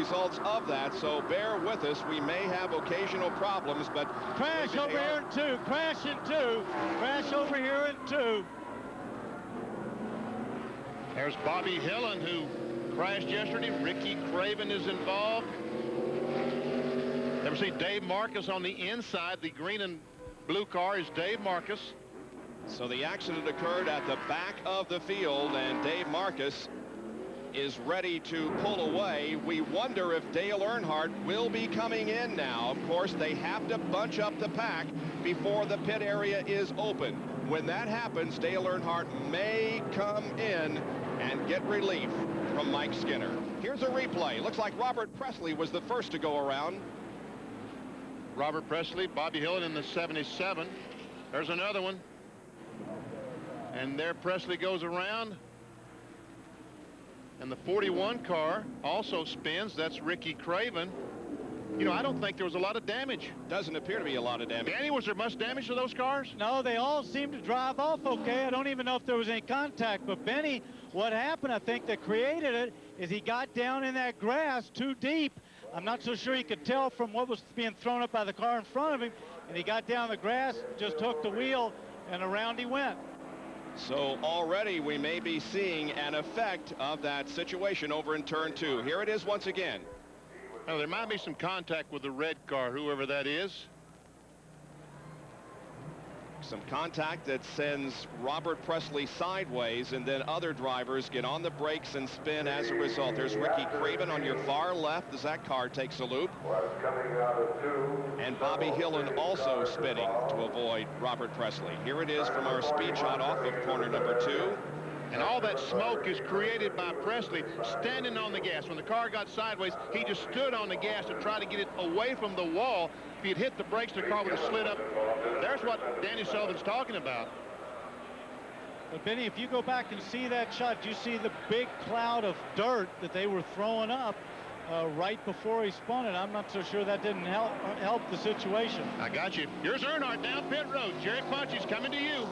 results of that, so bear with us. We may have occasional problems, but... Crash over here in 2. Crash in 2. Crash over here in 2. There's Bobby Hillin, who crashed yesterday. Ricky Craven is involved. Ever see Dave Marcis on the inside? The green and blue car is Dave Marcis. So the accident occurred at the back of the field, and Dave Marcis is ready to pull away. We wonder if Dale Earnhardt will be coming in now. Of course, they have to bunch up the pack before the pit area is open. When that happens, Dale Earnhardt may come in and get relief from Mike Skinner. Here's a replay. Looks like Robert Pressley was the first to go around. Robert Pressley, Bobby Hillin in the 77. There's another one. And there Pressley goes around. And the 41 car also spins. That's Ricky Craven. You know, I don't think there was a lot of damage. Doesn't appear to be a lot of damage. Danny, was there much damage to those cars? No, they all seem to drive off okay. I don't even know if there was any contact. But Benny, what happened, I think, that created it is he got down in that grass too deep. I'm not so sure he could tell from what was being thrown up by the car in front of him. And he got down the grass, just hooked the wheel, and around he went. So already we may be seeing an effect of that situation over in turn 2. Here it is once again. Well, there might be some contact with the red car, whoever that is. Some contact that sends Robert Pressley sideways, and then other drivers get on the brakes and spin as a result. There's Ricky Craven on your far left as that car takes a loop. And Bobby Hillin also spinning to avoid Robert Pressley. Here it is from our speed shot off of corner number 2. And all that smoke is created by Pressley standing on the gas. When the car got sideways, he just stood on the gas to try to get it away from the wall. If he had hit the brakes, the car would have slid up. There's what Danny Sullivan's talking about. But Benny, if you go back and see that shot, you see the big cloud of dirt that they were throwing up right before he spun it. I'm not so sure that didn't help the situation. I got you. Here's Earnhardt down pit road. Jerry Punch is coming to you.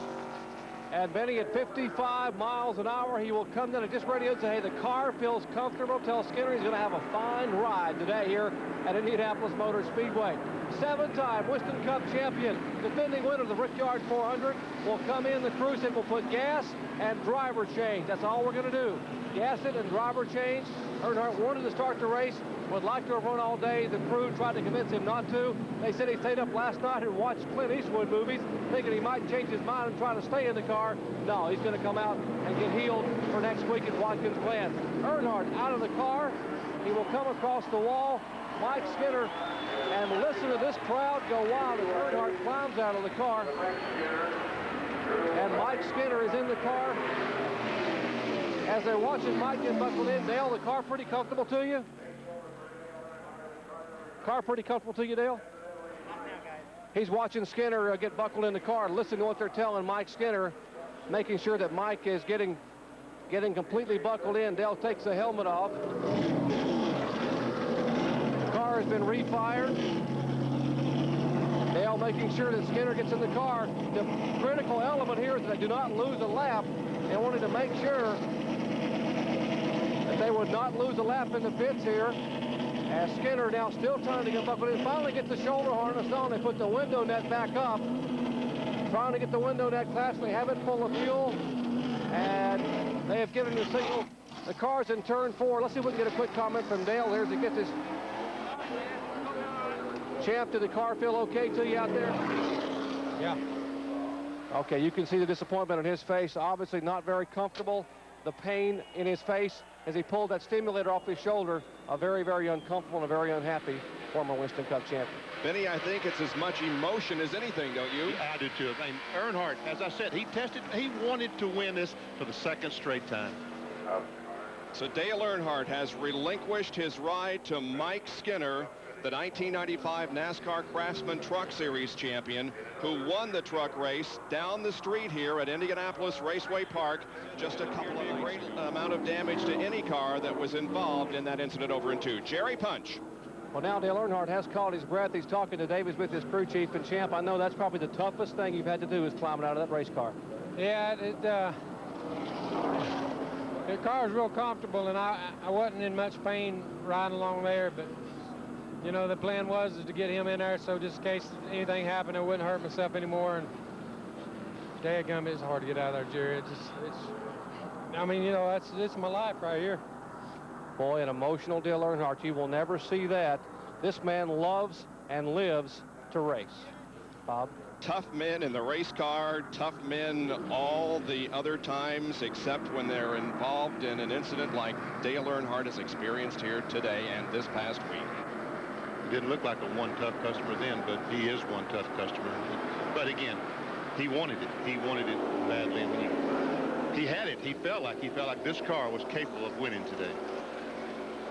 And Benny, at 55 miles an hour, he will come down and just radioed and say, hey, the car feels comfortable. Tell Skinner he's going to have a fine ride today here at Indianapolis Motor Speedway. 7-time Winston Cup champion, defending winner of the Brickyard 400, will come in the cruise and will put gas and driver change. That's all we're going to do. Gas it and driver change. Earnhardt wanted to start the race, would like to have run all day. The crew tried to convince him not to. They said he stayed up last night and watched Clint Eastwood movies, thinking he might change his mind and try to stay in the car. No, he's going to come out and get healed for next week at Watkins Glen. Earnhardt out of the car. He will come across the wall. Mike Skinner, and listen to this crowd go wild as Earnhardt climbs out of the car. And Mike Skinner is in the car. As they're watching Mike get buckled in, Dale, the car pretty comfortable to you? Car pretty comfortable to you, Dale? He's watching Skinner get buckled in the car. Listen to what they're telling Mike Skinner, making sure that Mike is getting completely buckled in. Dale takes the helmet off. The car has been refired. Dale making sure that Skinner gets in the car. The critical element here is that they do not lose a lap. They wanted to make sure that they would not lose a lap in the pits here. As Skinner now still trying to get buckled in. Finally get the shoulder harness on. They put the window net back up. Trying to get the window net collapsed. They have it full of fuel. And they have given the signal. The car's in turn 4. Let's see if we can get a quick comment from Dale here as he gets his champ. Did the car feel okay to you out there? Yeah. Okay, you can see the disappointment on his face. Obviously not very comfortable. The pain in his face as he pulled that stimulator off his shoulder. A very, very uncomfortable and a very unhappy former Winston Cup champion. Benny, I think it's as much emotion as anything, don't you? I do too. I mean, Earnhardt, as I said, he wanted to win this for the second straight time. So Dale Earnhardt has relinquished his ride to Mike Skinner, the 1995 NASCAR Craftsman Truck Series champion, who won the truck race down the street here at Indianapolis Raceway Park. Just a couple of great amount of damage to any car that was involved in that incident over in 2. Jerry Punch. Well, now Dale Earnhardt has caught his breath. He's talking to Davis with his crew chief and champ. I know that's probably the toughest thing you've had to do is climbing out of that race car. Yeah, The car was real comfortable, and I wasn't in much pain riding along there, but you know, the plan was to get him in there, so just in case anything happened, I wouldn't hurt myself anymore. And dadgum, it's hard to get out of there, Jerry. I mean, you know, it's my life right here. Boy, an emotional Dale Earnhardt. You will never see that. This man loves and lives to race. Bob? Tough men in the race car, tough men all the other times except when they're involved in an incident like Dale Earnhardt has experienced here today and this past week. He didn't look like a one tough customer then, but he is one tough customer. But again, he wanted it. He wanted it badly. And when he had it, he felt like this car was capable of winning today.